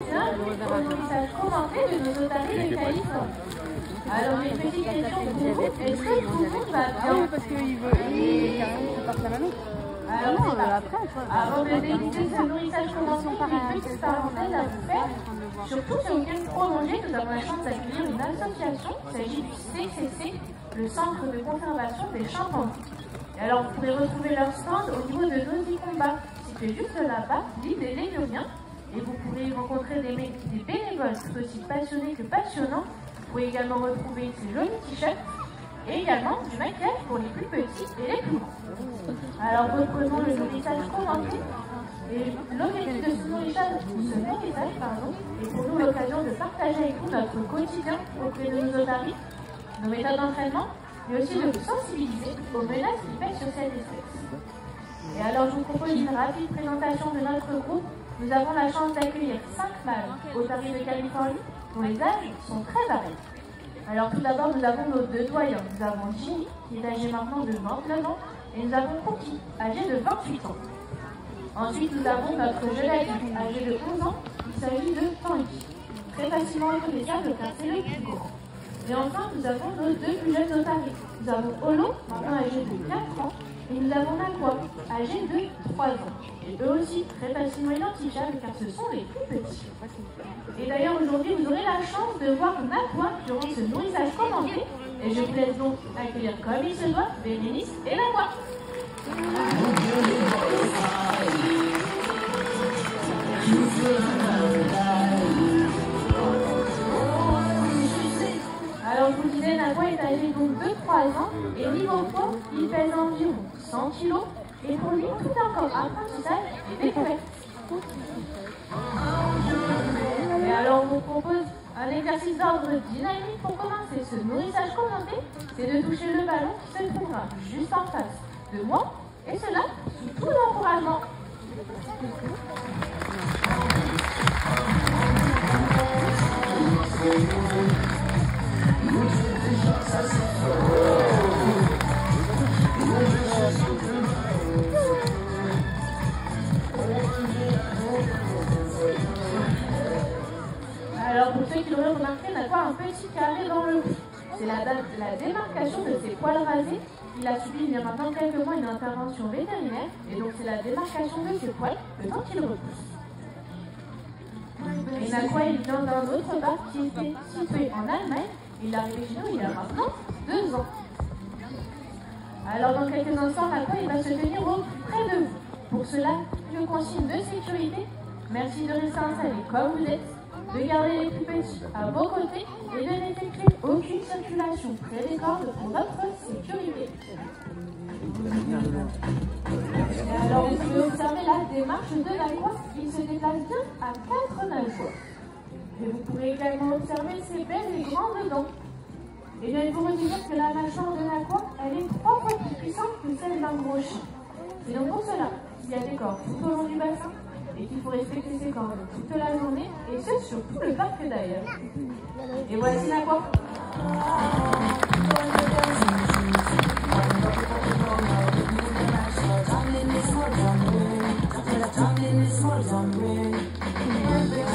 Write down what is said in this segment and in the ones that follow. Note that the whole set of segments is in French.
Au nourrissage commenté de nos otaries de Californie. Alors, une petite question pour vous. Est-ce que tout le monde va bien? Ah oui, parce qu'il veut carrément se partir la main. Alors, c'est parti. Avant de débuter ce nourrissage commenté, une petite parenthèse à vous faire. Surtout sur Week-end prolongé, nous avons la chance d'accueillir une association. Il s'agit du CCC, le Centre de conservation des chimpanzés. Et alors, vous pourrez retrouver leur stand au niveau de Nosy Combat, situé juste là-bas, l'île des Lémuriens. Et vous pourrez y rencontrer des bénévoles tout aussi passionnés que passionnants. Vous pouvez également retrouver ces jolis t-shirts et également du maquillage pour les plus petits et les plus grands. Alors reprenons le nourrissage commenté. Et l'objectif de ce nourrissage est pour nous l'occasion de partager avec vous notre quotidien auprès de nos otaries, nos méthodes d'entraînement, mais aussi de vous sensibiliser aux menaces qui pèsent sur cette espèce. Et alors je vous propose une rapide présentation de notre groupe. Nous avons la chance d'accueillir 5 mâles otaries de Californie dont les âges sont très variés. Alors tout d'abord, nous avons nos 2 doyens. Nous avons Jimmy, qui est âgé maintenant de 29 ans, et nous avons Cookie, âgé de 28 ans. Ensuite, nous avons notre jeune adulte, âgé de 11 ans. Il s'agit de Tanguy, très facilement reconnaissable car c'est le plus grand. Et enfin, nous avons nos 2 plus jeunes otaries. Nous avons Olo, maintenant âgé de 4 ans, et nous avons Nakwa, âgé de 3 ans. Et eux aussi très facilement identifiables car ce sont les plus petits. Et d'ailleurs, aujourd'hui, vous aurez la chance de voir Nakwa durant ce nourrissage commenté. Et je vous laisse donc accueillir comme il se doit Bérénice et Nakwa. Alors, je vous disais, Nakwa est âgé donc de 3 ans et niveau poids, il pèse environ 100 kg. Et pour lui, tout est encore apprentissage et découverte. Et alors, on vous propose un exercice d'ordre dynamique pour commencer ce nourrissage commenté. C'est de toucher le ballon qui se trouvera juste en face de moi, et cela sous tout l'encouragement. Alors pour ceux qui l'auraient remarqué, Nakwa a un petit carré dans le cou. C'est la démarcation de ses poils rasés. Il a subi il y a maintenant quelques mois une intervention vétérinaire et donc c'est la démarcation de ses poils le temps qu'il repousse. Et Nakwa il vient d'un autre parc qui était situé en Allemagne. Il est arrivé chez nous il y a maintenant 2 ans. Alors dans quelques instants, Nakwa il va se tenir au plus près de vous. Pour cela, une consigne de sécurité. Merci de rester installé comme vous êtes, de garder les plus petits à vos côtés et de n'effectuer aucune circulation près des cordes pour votre sécurité. Et alors vous pouvez observer la démarche de Nakwa, il se déplace bien à 4 nageoires. Et vous pourrez également observer ses belles et grandes dents. Et bien il faut retenir que la mâchoire de Nakwa, elle est 3 fois plus puissante que celle d'un gros chien. Et donc pour cela, il y a des cordes tout au long du bassin, et qu'il faut respecter ces cordes toute la journée, et ce sur tout le parc d'ailleurs. Et voici Nakwa.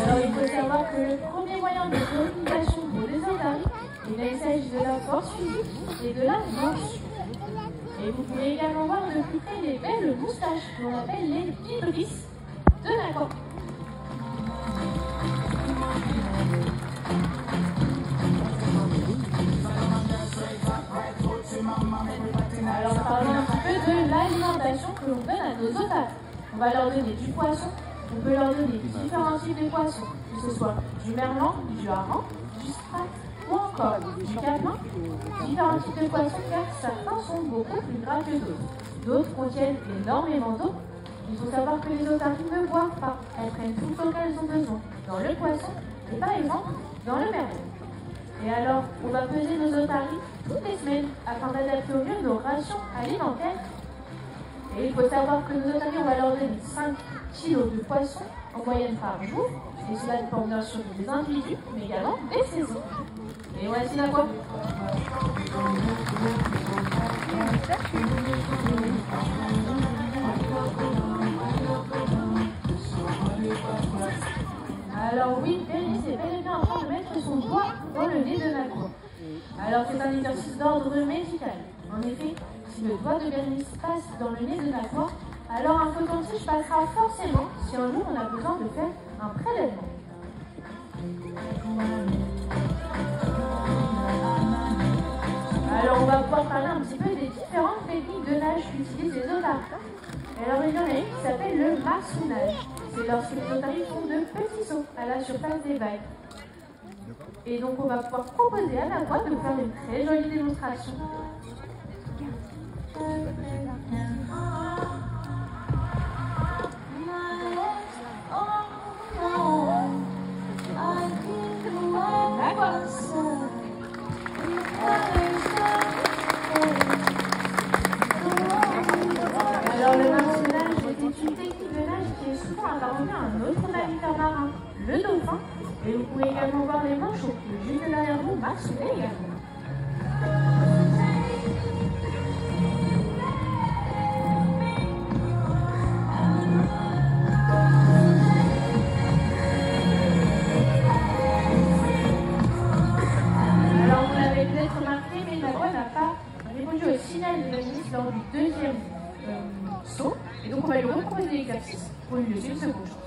Alors il faut savoir que le premier moyen de communication pour les otaries, il s'agit de la force physique et de la morsure. Et vous pouvez également voir de plus près les belles moustaches qu'on appelle les vibrisses de Nakwa. Alors parlons un petit peu de l'alimentation que l'on donne à nos otaries. On va leur donner du poisson, on peut leur donner différents types de poissons, que ce soit du merlan, du hareng, du sprat ou encore du caplin. Différents types de poissons car certains sont beaucoup plus gras que d'autres. D'autres contiennent énormément d'eau. Il faut savoir que les otaries ne boivent pas. Elles prennent tout ce qu'elles ont besoin dans le poisson et par exemple dans le merlan. Et alors, on va peser nos otaries toutes les semaines afin d'adapter au mieux nos rations alimentaires. Et il faut savoir que nos otaries, on va leur donner 5 kg de poisson en moyenne par jour. Et cela dépend bien sûr des individus, mais également des saisons. Et voici Nakwa. Alors oui, Bérénice est bel et bien en train de mettre son doigt dans le nez de Nagua. Alors c'est un exercice d'ordre médical. En effet, si le doigt de Bérénice passe dans le nez de Nagua, alors un coton-tige passera forcément si un jour on a besoin de faire un prélèvement. Alors on va pouvoir parler un petit peu des différentes techniques de nage qu'utilisent les otaries. Alors il y en a une qui s'appelle le marsounage. C'est lorsque les otaries font de petits sauts à la surface des vagues. Et donc on va pouvoir proposer à Nagua de faire une très jolie démonstration. Alors le marsounage est une technique de nage qui est souvent apparentée à un autre mammifère marin, le dauphin. Et vous pouvez également voir les manchots, juste derrière vous, marsouiner également. Alors vous l'avez peut-être remarqué, mais Nagua n'a pas répondu au signal de Bérénice lors du deuxième saut. Et donc on va lui reproposer l'exercice pour lui laisser une seconde chance.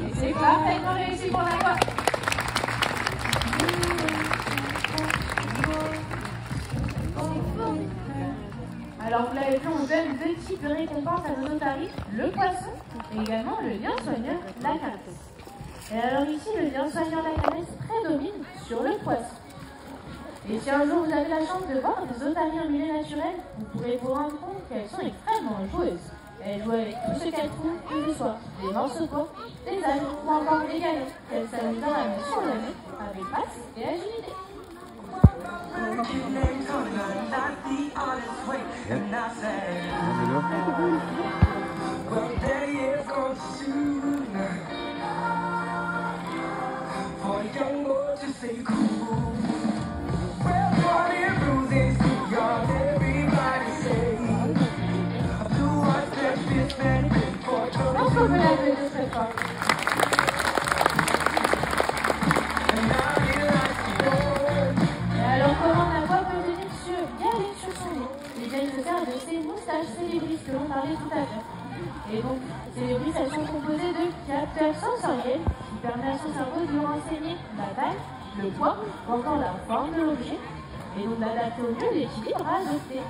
Et c'est parfaitement réussi pour Nagua. Alors vous l'avez vu, on donne deux types de récompenses à nos otaries, le poisson et également le lion soigneur, la caresse. Et alors ici, le lion soigneur, la caresse prédomine sur le poisson. Et si un jour vous avez la chance de voir des otaries en milieu naturel, vous pourrez vous rendre compte qu'elles sont extrêmement joueuses. Elles jouent avec tout ce qu'elles trouvent, que ce soit des morceaux de bois, des algues ou encore des galettes. Elles s'amusent à la mettre sur le nez avec passe et agilité. On peut la donner très fort. Et alors comment Nagua peut venir galer sur son nez? Eh bien il se sert de ces moustaches célébrises que l'on parlait tout à l'heure. Et donc célébrises, elles sont composées de capteurs sensoriels qui permettent à son cerveau de lui renseigner la taille, le poids ou encore la forme de l'objet et donc d'adapter au mieux l'équilibre à adopter.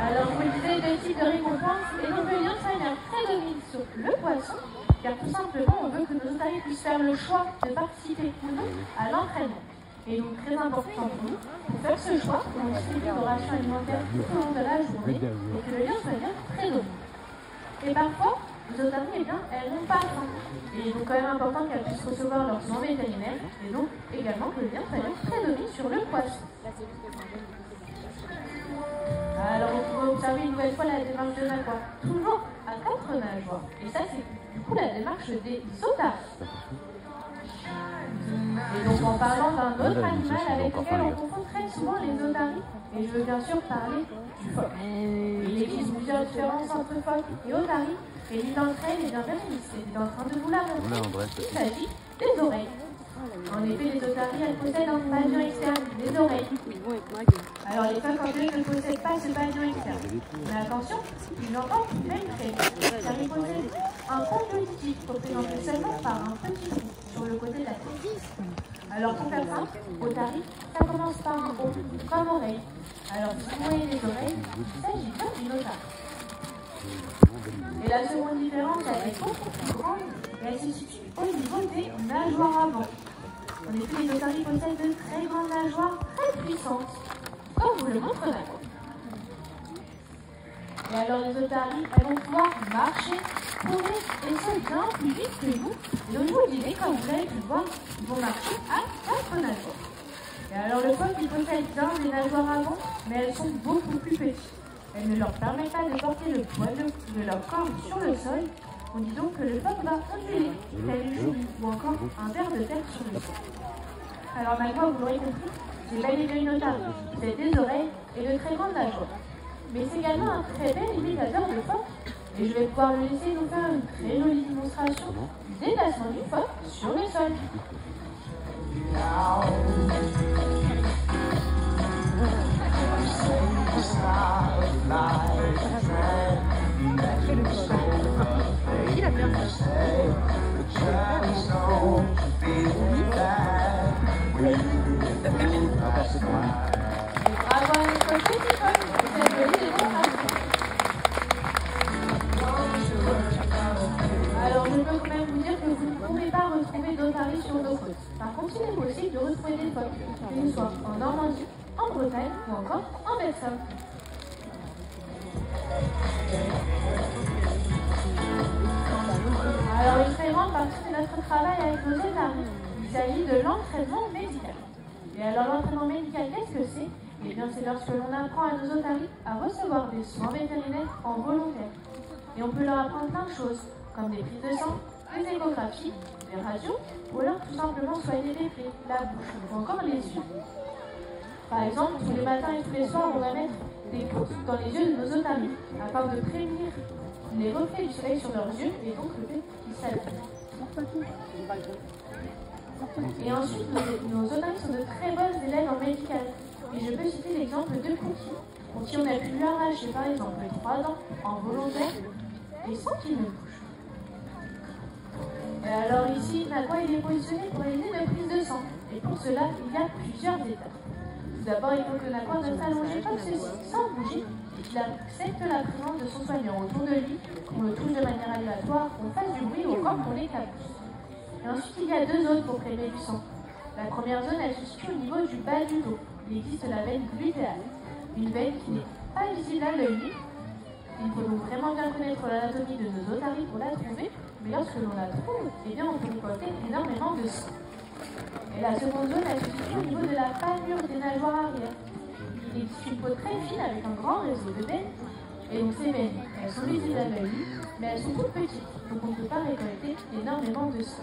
Alors, vous le disiez, deux types de récompenses, et donc le lion soigneur prédomine sur le poisson, car tout simplement, on veut que nos otaries puissent faire le choix de participer ou non à l'entraînement. Et donc, très important pour nous, pour faire ce choix, on suit nos rations alimentaires tout au long de la journée, et que le lion soigneur prédomine. Et parfois, les otaries, eh bien, elles n'ont pas faim. Et il est donc quand même important qu'elles puissent recevoir leur soins vétérinaires, et donc également que le lion soigneur prédomine sur le poisson. Alors, on pourrait observer une nouvelle fois la démarche de Nagua, toujours à 4 nageoires. Et ça, c'est du coup la démarche des otaries. Et donc, en parlant d'un autre animal avec lequel on confond très souvent les otaries, et je veux bien sûr parler du phoque. Il existe plusieurs différences entre phoque et otarie, et l'une d'entre elles est bien Bérénice, est en train de vous la montrer. Il s'agit des oreilles. En effet, les otaries, elles possèdent un pavillon externe, des oreilles. Alors les phoques anglais ne possèdent pas ce pavillon externe. Mais attention, ils n'ont pas le même trait, car ils possèdent un pavillon auditif représenté seulement par un petit trou sur le côté de la tête. Alors pour faire simple, otarie, ça commence par un O, comme oreille. Alors si vous voyez les oreilles, il s'agit bien d'une otarie. Et la seconde différence, elle est beaucoup plus grande et elle se situe au niveau des nageoires avant. En effet, les otaries possèdent de très grandes nageoires très puissantes, comme vous le montre Nagua. Et alors les otaries, elles vont pouvoir marcher, courir et sauter bien plus vite que nous. Et au niveau du nez, comme vous avez pu le voir, ils vont marcher à 4 nageoires. Et alors le phoque, il possède bien des nageoires avant, mais elles sont beaucoup plus petites. Elles ne leur permettent pas de porter le poids de leur corps sur le sol. On dit donc que le phoque va onduler, tel une chouette ou encore un ver de terre sur le sol. Alors maintenant, vous l'aurez compris, c'est bel et bien une otarie. C'est des oreilles et de très grandes nageoires. Mais c'est également un très bel imitateur de phoque. Et je vais pouvoir le laisser nous faire une très jolie démonstration du déplacement du phoque sur le sol. Il a bien Bravo à notre petit phoque pour cette jolie démonstration. Alors, je peux quand même vous dire que vous ne pourrez pas retrouver d'otaries sur nos côtes. Par contre, il est possible de retrouver des phoques, que ce soit en Normandie, en Bretagne ou encore en Belgique. Alors, une très grande partie de notre travail avec nos otaries, il s'agit de l'entraînement médical. Et alors, l'entraînement médical, qu'est-ce que c'est? Eh bien, c'est lorsque l'on apprend à nos otaries à recevoir des soins vétérinaires en volontaire. Et on peut leur apprendre plein de choses, comme des prises de sang, des échographies, des radios, ou alors tout simplement soigner les plaies, la bouche, ou encore les yeux. Par exemple, tous les matins et tous les soirs, on va mettre des poutres dans les yeux de nos otaries, afin de prévenir les reflets du soleil sur leurs yeux, et donc le fait qu'ils s'altèrent. Et ensuite, nos otaries sont de très bonnes élèves en médical. Et je peux citer l'exemple de Cookie, pour qui on a pu lui arracher par exemple 3 dents en volontaire, et sans qu'il ne bouge. Et alors ici, Naqua il est positionné pour aider la prise de sang. Et pour cela, il y a plusieurs étapes. Tout d'abord, il faut que Naqua reste allongé comme ceci, sans bouger, et qu'il accepte la présence de son soignant autour de lui, qu'on le touche de manière aléatoire, qu'on fasse du bruit ou encore qu'on l'éclabousse. Et ensuite, il y a 2 zones pour prélever du sang. La première zone, elle se situe au niveau du bas du dos. Il existe la veine glutéale, une veine qui n'est pas visible à l'œil nu. Il faut donc vraiment bien connaître l'anatomie de nos otaries pour la trouver, mais lorsque l'on la trouve, eh bien on peut récolter énormément de sang. Et la seconde zone, elle se situe au niveau de la palmure des nageoires arrière. Il existe une peau très fine avec un grand réseau de veines, et donc ces veines, elles sont visibles à l'œil nu, mais elles sont toutes petites, donc on ne peut pas récolter énormément de sang.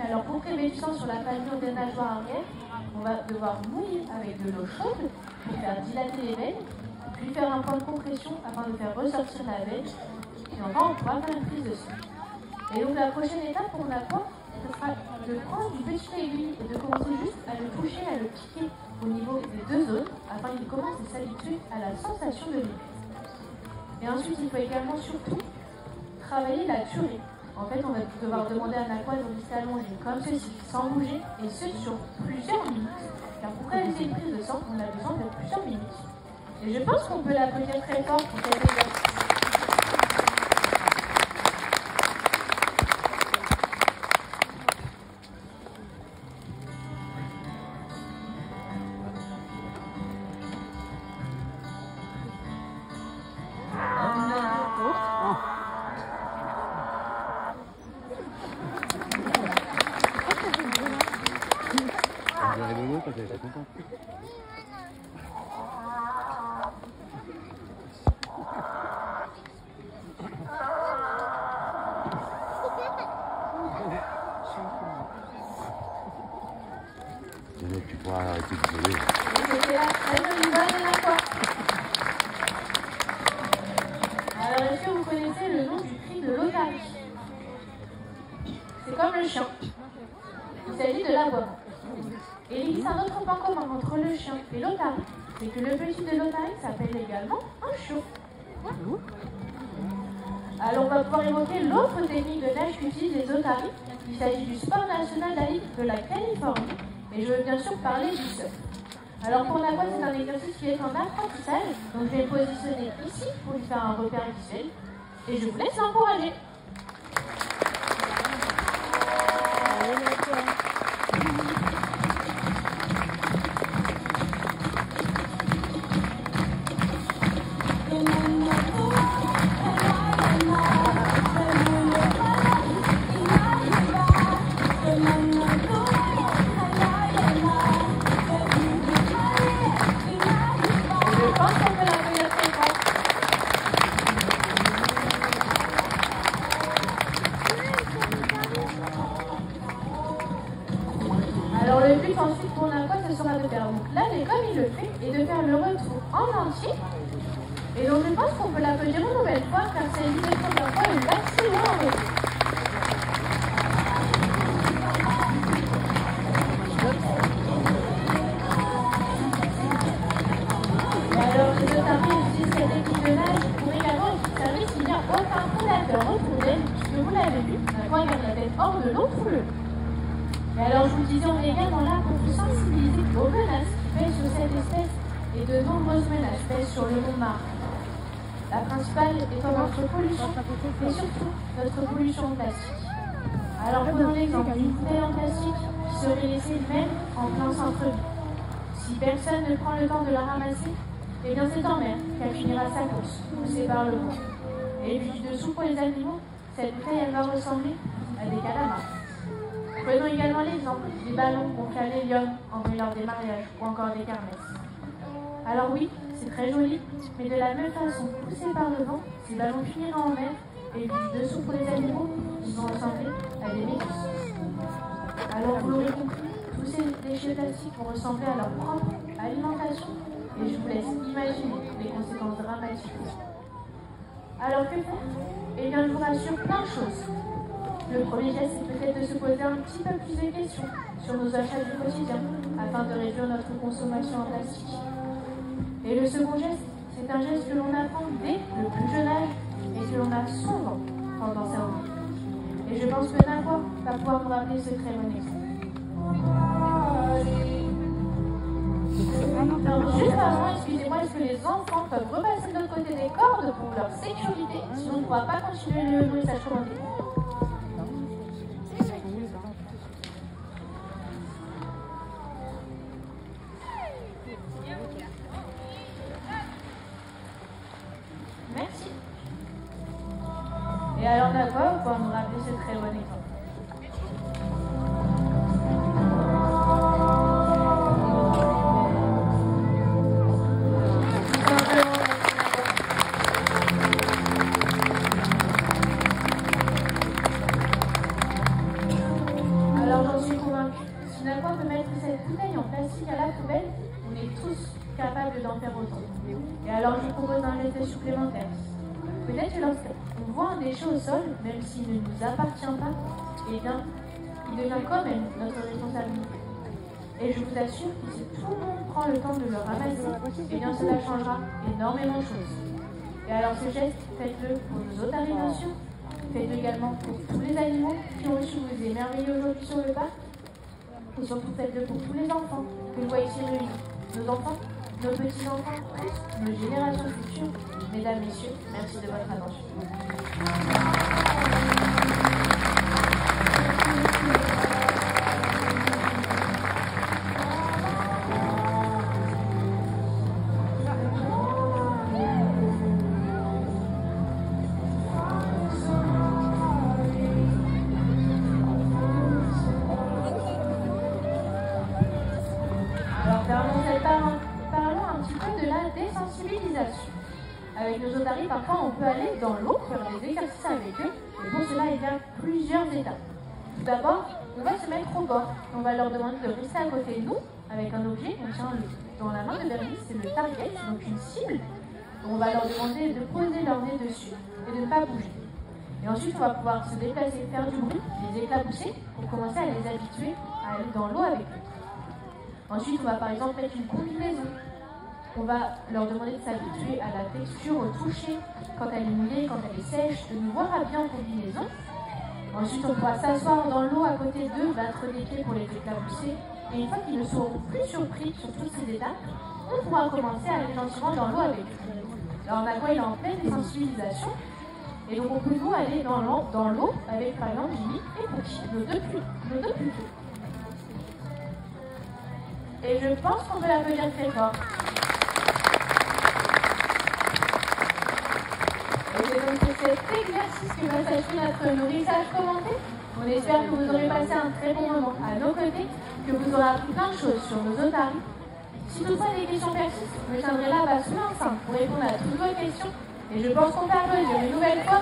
Alors pour prélever du sang sur la palmure des nageoires arrière, on va devoir mouiller avec de l'eau chaude pour faire dilater les veines, puis faire un point de compression afin de faire ressortir la veine, et enfin on pourra faire une prise de sang. Et donc la prochaine étape pour Naqua, ce sera de prendre du petit aiguille et de commencer juste à le toucher, à le piquer au niveau des 2 zones, afin qu'il commence à s'habituer à la sensation de l'épée. Et ensuite il faut également surtout travailler la durée. En fait, on va devoir demander à Naqua de rester allongé comme ceci, sans bouger, et ce sur plusieurs minutes. Car pour réaliser une prise de sang, on a besoin de plusieurs minutes. Et je pense qu'on peut l'applaudir très fort pour cet exercice. Parce qu'elle était contente. Tu pourras arrêter de voler. Alors, est-ce que vous connaissez le nom du cri de l'otarie? C'est comme le chien. Il s'agit de l'aboiement. Et il existe un autre point commun entre le chien et l'otarie, c'est que le petit de l'otarie s'appelle également un chiot. Alors on va pouvoir évoquer l'autre technique de nage qu'utilisent les otaries. Il s'agit du sport national de la Californie, et je veux bien sûr parler du surf. Alors pour Naqua, c'est un exercice qui est en apprentissage, donc je vais me positionner ici pour lui faire un repère visuel, et je vous laisse l'encourager. entier. Et donc je pense qu'on peut l'applaudir une nouvelle fois car c'est une des premières fois le maximum en réseau. Et alors les otaries utilisent cette équipe de nage pour également être service s'il n'y a aucun prédateur autour d'elle, puisque vous l'avez vu, quand il garde la tête hors de l'eau tout le long. Et alors je vous disais, on est également là pour vous sensibiliser aux menaces qui pèsent sur cette espèce et de nombreuses menaces pèsent sur le monde marin. La principale étant notre pollution, et surtout notre pollution plastique. Alors prenons l'exemple d'une bouteille en plastique qui serait laissée même en plein centre-ville. Si personne ne prend le temps de la ramasser, eh bien c'est en mer qu'elle finira sa course, poussée par le vent. Et puis du dessous pour les animaux, cette bouteille elle va ressembler à des calamars. Prenons également l'exemple des ballons gonflés à l'hélium envoyés lors des mariages ou encore des kermesses. Alors oui, c'est très joli, mais de la même façon, poussés par le vent, ces ballons finiront en mer et du dessous pour les animaux, ils vont ressembler à des méduses. Alors vous l'aurez compris, tous ces déchets plastiques vont ressembler à leur propre alimentation et je vous laisse imaginer les conséquences dramatiques. Alors que faire? Eh bien je vous rassure plein de choses. Le premier geste, c'est peut-être de se poser un petit peu plus de questions sur nos achats du quotidien afin de réduire notre consommation en plastique. Et le second geste, c'est un geste que l'on apprend dès le plus jeune âge et que l'on a souvent tendance à oublier. Et je pense que Nagua va pouvoir nous rappeler ce très bon exemple. Alors, juste avant, excusez-moi, est-ce que les enfants peuvent repasser de l'autre côté des cordes pour leur sécurité? Sinon, on ne pourra pas continuer le nourrissage commandé. Merci. Et alors Nagua va pouvoir nous rappeler ce très bon exemple. Alors j'en suis convaincue. Si Nagua peut mettre cette bouteille en plastique à la poubelle, on est tous capables d'en faire autant. Et alors je vous propose un geste supplémentaire. Peut-être que lorsqu'on voit un déchet au sol, même s'il ne nous appartient pas, eh bien, il devient quand même notre responsabilité. Et je vous assure que si tout le monde prend le temps de le ramasser, eh bien cela changera énormément de choses. Et alors ce geste, faites-le pour nos otaries bien sûr, faites-le également pour tous les animaux qui ont reçu vous émerveiller aujourd'hui sur le parc, et surtout faites-le pour tous les enfants que vous voyez ici réunis, nos enfants, nos petits-enfants, nos générations futures. Mesdames, Messieurs, merci de votre attention. Alors, parlons un petit peu de la désensibilisation. Avec nos otaries, parfois on peut aller dans l'eau, faire des exercices avec eux, et pour cela il y a plusieurs étapes. Tout d'abord, on va se mettre au bord, on va leur demander de rester à côté de nous, avec un objet, on tient dans la main de Bernice, c'est le target, donc une cible. On va leur demander de poser leur nez dessus et de ne pas bouger. Et ensuite on va pouvoir se déplacer, faire du bruit, les éclabousser, pour commencer à les habituer à aller dans l'eau avec eux. Ensuite on va par exemple mettre une combinaison. On va leur demander de s'habituer à la texture, au toucher, quand elle est mouillée, quand elle est sèche, de nous voir habillés en combinaison. Ensuite, on pourra s'asseoir dans l'eau à côté d'eux, battre des pieds pour les éclabousser. Et une fois qu'ils ne seront plus surpris sur toutes ces étapes, on pourra commencer à aller gentiment dans l'eau avec eux. Alors, Nagua, il est en pleine désensibilisation. Et donc, on peut nous aller dans l'eau avec, par exemple, Jimmy et Pookie, nos deux pupilles. Et je pense qu'on peut l'applaudir très fort. Et c'est donc pour cet exercice que va s'achever notre nourrissage commenté. On espère que vous aurez passé un très bon moment à nos côtés, que vous aurez appris plein de choses sur nos otaries. Si toutefois des questions persistent, vous me tiendrez là-bas sous l'enceinte pour répondre à toutes vos questions. Et je pense qu'on peut applaudir une nouvelle fois.